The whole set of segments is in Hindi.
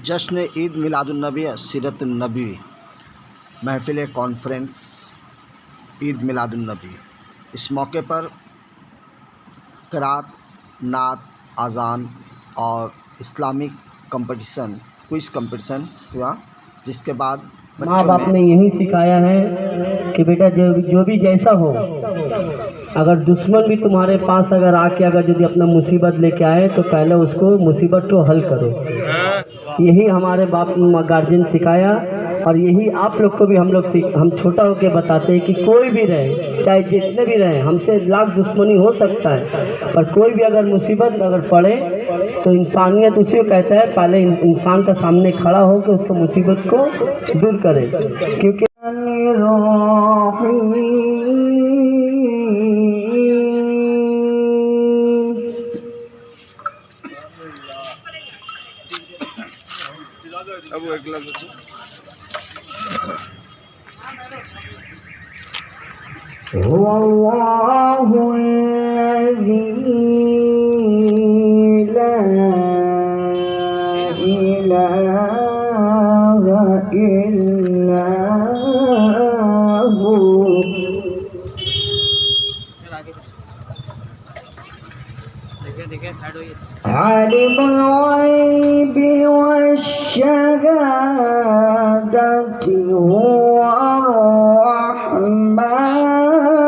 जश्न ईद मिलादुन्नबी सीरतुन्नबी महफ़िल कॉन्फ्रेंस ईद मिलादुन्नबी। इस मौके पर क़िरात, नात, अज़ान और इस्लामिक क्विज़ कंपटीशन हुआ, जिसके बाद माँ बाप ने यही सिखाया है कि बेटा जो भी जैसा हो, अगर दुश्मन भी तुम्हारे पास अगर आके अगर यदि अपना मुसीबत लेके आए तो पहले उसको मुसीबत को हल करो। यही हमारे बाप गार्जियन सिखाया और यही आप लोग को भी हम छोटा होके बताते हैं कि कोई भी रहे, चाहे जितने भी रहे, हमसे लाख दुश्मनी हो सकता है, पर कोई भी अगर मुसीबत अगर पड़े तो इंसानियत उसी को कहता है पहले इंसान का सामने खड़ा हो के उसको मुसीबत को दूर करे। क्योंकि अब वो अगला आलिमुल ग़ैबि वश्शहादति हुवर रहमानुर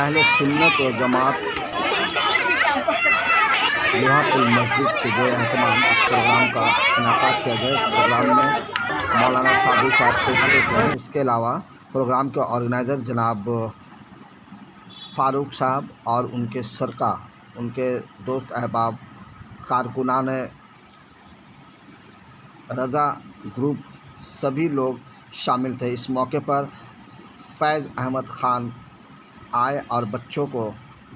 अहले सुन्नत व जमात लोहापुल मस्जिद के ज़ेर एहतमाम इस प्रोग्राम का इनेकाद किया गया। इस प्रोग्राम में मौलाना साबिर साहब पेश रहे। इसके अलावा प्रोग्राम के ऑर्गेनाइज़र जनाब फ़ारूक साहब और उनके सरका, उनके दोस्त अहबाब, कारकुनान रज़ा ग्रुप, सभी लोग शामिल थे। इस मौके पर फैज़ अहमद ख़ान आए और बच्चों को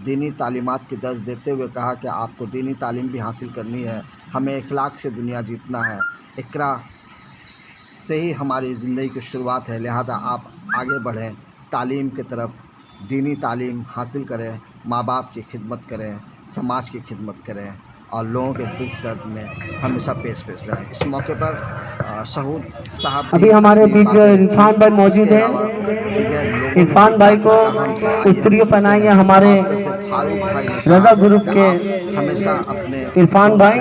दीनी तालीमात की दर्ज देते हुए कहा कि आपको दीनी तालीम भी हासिल करनी है, हमें इखलाक से दुनिया जीतना है, इकरा से ही हमारी ज़िंदगी की शुरुआत है, लिहाजा आप आगे बढ़ें, तालीम की तरफ, दीनी तालीम हासिल करें, माँ बाप की खिदमत करें, समाज की खिदमत करें और लोगों के दुख दर्द में हमेशा पेश रहें। इस मौके पर शहूद साहब अभी हमारे बीच इरफान भाई मौजूद है। इरफान भाई को उत्तरीय पहनाएंगे हमारे रज़ा ग्रुप के हमेशा अपने इरफान भाई,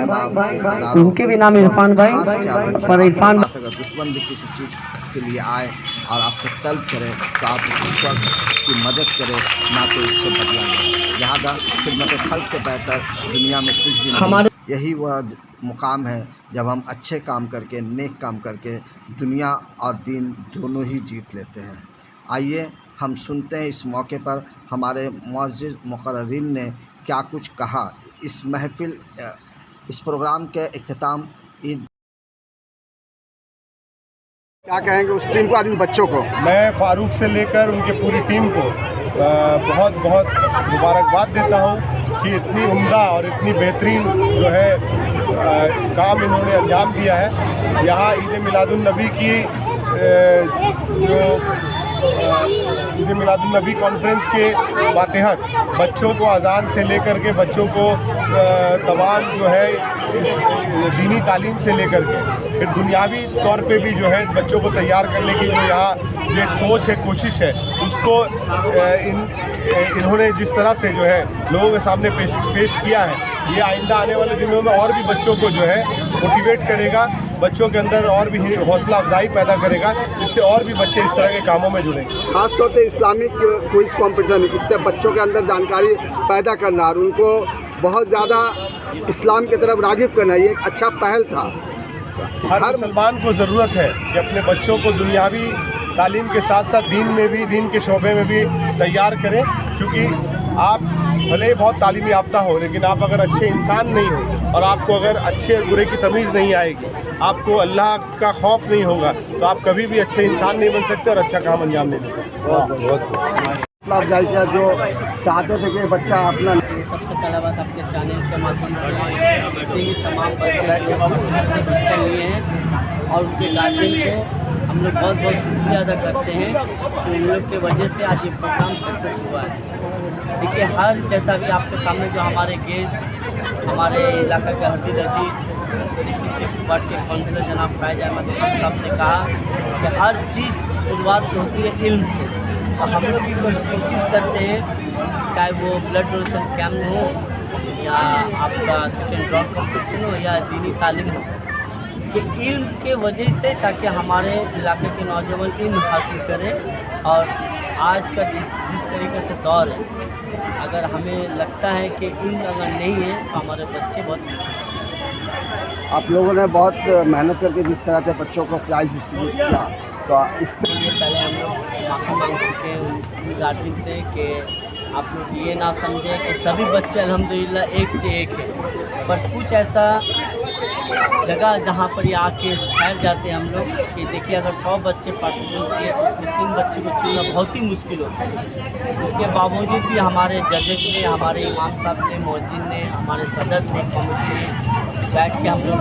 उनके भी नाम इरफान भाई, पर इरफान अगर दुश्मन भी किसी चीज़ के लिए आए और आपसे तलब करे तो आप उसकी मदद करें, ना तो उससे बदला लें। लिहाजा खिदमत खल्क़ से बेहतर दुनिया में कुछ भी नहीं। यही वह मुकाम है जब हम अच्छे काम करके, नेक काम करके दुनिया और दीन दोनों ही जीत लेते हैं। आइए हम सुनते हैं इस मौके पर हमारे मुअज़्ज़िज़ मुक़र्रिरीन ने क्या कुछ कहा। इस महफ़िल, इस प्रोग्राम के इख्तिताम ईद क्या कहेंगे उस टीम को और इन बच्चों को? मैं फ़ारूक से लेकर उनकी पूरी टीम को बहुत बहुत मुबारकबाद देता हूँ कि इतनी उम्दा और इतनी बेहतरीन जो है काम इन्होंने अंजाम दिया है। यहाँ ईद मिलादुन्नबी की जो ईद मिलादुन्नबी कॉन्फ्रेंस के मातहत बच्चों को अजान से लेकर के बच्चों को तमाम जो है दीनी तालीम से लेकर के फिर दुनियावी तौर पे भी जो है बच्चों को तैयार करने की जो यहाँ जो एक सोच है, कोशिश है, उसको इन्होंने जिस तरह से जो है लोगों के सामने पेश किया है, ये आइंदा आने वाले दिनों में और भी बच्चों को जो है मोटिवेट करेगा, बच्चों के अंदर और भी हौसला अफजाई पैदा करेगा, जिससे और भी बच्चे इस तरह के कामों में जुड़ेंगे। खासतौर से इस्लामिक क्विज कंपटीशन, इससे बच्चों के अंदर जानकारी पैदा करना और उनको बहुत ज़्यादा इस्लाम की तरफ राग़िब करना, ये एक अच्छा पहल था। हर मुसलमान को ज़रूरत है कि अपने बच्चों को दुनियावी तालीम के साथ साथ दीन में भी, दीन के शोबे में भी तैयार करें, क्योंकि आप भले ही बहुत तालीम याफ्ता हो, लेकिन आप अगर अच्छे इंसान नहीं हो और आपको अगर अच्छे और बुरे की तमीज़ नहीं आएगी, आपको अल्लाह का खौफ नहीं होगा, तो आप कभी भी अच्छे इंसान नहीं बन सकते और अच्छा काम अंजाम नहीं दे सकते। बहुत जो चाहते थे कि बच्चा अपना, ये सबसे पहला बात आपके चैनल के माध्यम से जितने भी तमाम बच्चे जो हिस्सा लिए हैं और उनके गार्जियन को हम लोग बहुत बहुत शुक्रिया अदा करते हैं कि उन लोग के वजह से आज ये प्रोग्राम सक्सेस हुआ है। देखिए, हर जैसा भी आपके सामने जो हमारे गेस्ट, हमारे इलाका के हफीज अजीज 66 वार्ड के काउंसिलर जनाब फैज़ अहमद खान साहब ने कहा कि हर चीज़ शुरुआत होती है इल्म से, और हम लोग भी कोशिश करते हैं, चाहे वो ब्लड डोनेशन कैम्प हो या आपका सेकेंड ड्रॉप कॉम्पिटिशन हो या दीनी तालीम हो, कि इल्म के वजह से, ताकि हमारे इलाके के नौजवान इल्म हासिल करें। और आज का जिस तरीके से दौर है, अगर हमें लगता है कि इल्म अगर नहीं है तो हमारे बच्चे बहुत पीछे। आप लोगों ने बहुत मेहनत करके जिस तरह से बच्चों को प्राइज डिस्ट्रीब्यूट किया, तो इससे पहले हम लोग माफ़ी मांग चुके हैं उन गार्जियन से कि आप लोग ये ना समझें कि सभी बच्चे अल्हम्दुलिल्लाह एक से एक हैं, पर कुछ ऐसा जगह जहाँ पर ये आके ठहर जाते हैं हम लोग कि देखिए, अगर 100 बच्चे पार्टिसिपेट किए तो उसमें 3 बच्चे को चुनना बहुत ही मुश्किल होता है। उसके बावजूद भी हमारे जजेस ने, हमारे इमाम साहब ने, मौजिन ने, हमारे सदर ने, कमेटी ने बैठ के हम लोग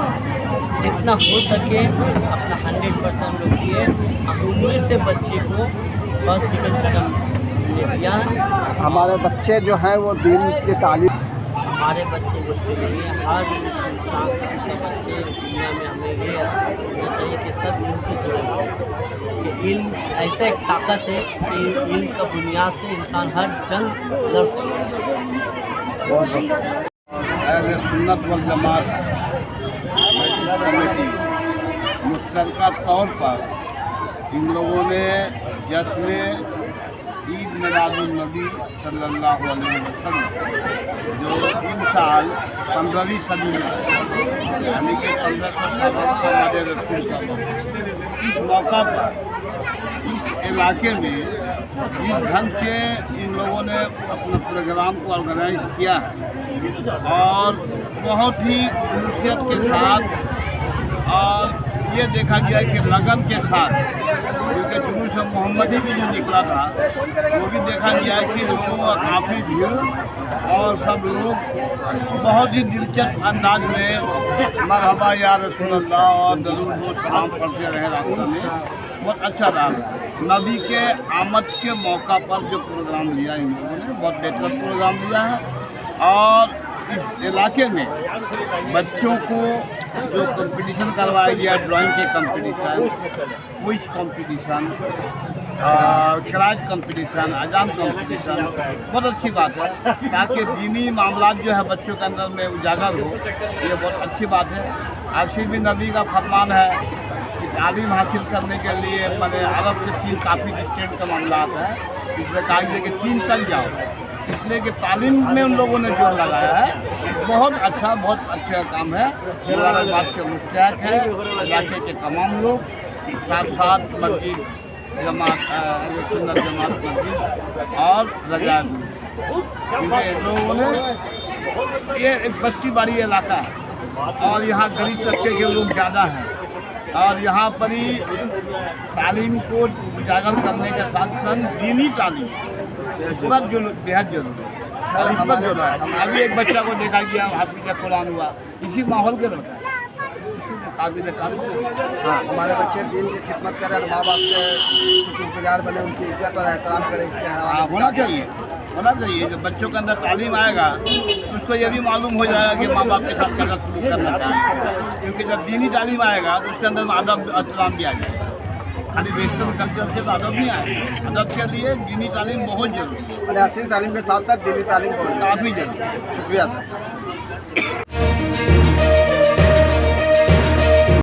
जितना हो सके अपना 100% हम लोग दिए। उनमें से बच्चे को फर्स्ट सेकंड कदम दिया। हमारे बच्चे जो हैं वो दीन की तालीम, हमारे बच्चे बोलते नहीं हैं, हर इंसान के बच्चे दुनिया में हमें ये होना चाहिए कि सब इल्म से जुड़े हुए हैं, कि इल्म ऐसा एक ताकत है कि इल्म का बुनियाद से इंसान हर जंग लड़ सकता है। अहले सुन्नत वल जमात कमेटी मुश्तरका तौर पर इन लोगों ने जश्न ईद मिलादुन्नबी सल्लल्लाहु अलैहि वसल्लम जो इन साल 15वीं सदी में, यानी कि 1500 साल रसूल का इस मौका पर इस इलाके में जिस ढंग से इन लोगों ने अपने प्रोग्राम को ऑर्गेनाइज किया है और बहुत ही खुशियत के साथ, और ये देखा गया कि लगन के साथ, क्योंकि जुलूस मोहम्मदी भी जो निकला था वो भी देखा गया कि लोगों का काफ़ी भीड़ और सब लोग बहुत ही दिलचस्प अंदाज में मरहबा या रसूलल्लाह और दरूद सलाम पढ़ते रहे रास्ते में। बहुत अच्छा रहा। नबी के आमद के मौका पर जो प्रोग्राम लिया इन लोगों ने, बहुत बेहतर प्रोग्राम लिया है। और इस इलाके में बच्चों को जो कंपटीशन करवाया गया, ड्राइंग के कंपटीशन, क्विज कंपटीशन, क्राज कंपटीशन, अजान कंपटीशन, बहुत अच्छी बात है, ताकि दीनी मामलात जो है बच्चों के अंदर में उजागर हो। ये बहुत अच्छी बात है। आशिर भी नबी का फरमान है कि तालीम हासिल करने के लिए मैंने अरब से चीन काफ़ी डिस्टेंट का मामला है, इसमें कहा गया कि चीन तक जाओ, इसलिए कि तालीम में उन लोगों ने जोर लगाया है। बहुत अच्छा काम है। मुबारकबाद के मुस्तहक है इलाके के तमाम लोग, साथ साथ मस्जिद जमात, सुन्नत जमात मस्जिद और रजात, क्योंकि लोगों ने, ये एक बस्ती बाड़ी इलाका है और यहाँ गरीब तबके के लोग ज़्यादा हैं, और यहाँ पर ही तालीम को उजागर करने के साथ साथ दीनी तालीम बहुत जो बेहद जरूरी है और इस पर जो है। अभी एक बच्चा को देखा गया हाफिज़ कुरान हुआ, इसी माहौल के रहता है। काबिल तारीफ। हाँ, हमारे बच्चे दीन की खिदमत करें और माँ बाप के शुक्रगुजार बने, उनकी इज्जत और एहतराम करें, इसके हाँ, होना चाहिए, होना चाहिए। जब बच्चों के अंदर तालीम आएगा तो उसको ये भी मालूम हो जाएगा कि माँ बाप के साथ कैसा सलूक करना चाहिए, क्योंकि जब दीनी तालीम आएगा तो उसके अंदर अदब एहतराम भी आ जाएगा। खाली वेस्टर्न कल्चर से तो अदब नहीं आएगा। अदब के लिए दीनी तालीम बहुत जरूरी है, असली तालीम के साथ साथ दीनी तालीम बहुत काफ़ी जरूरी है। शुक्रिया सर।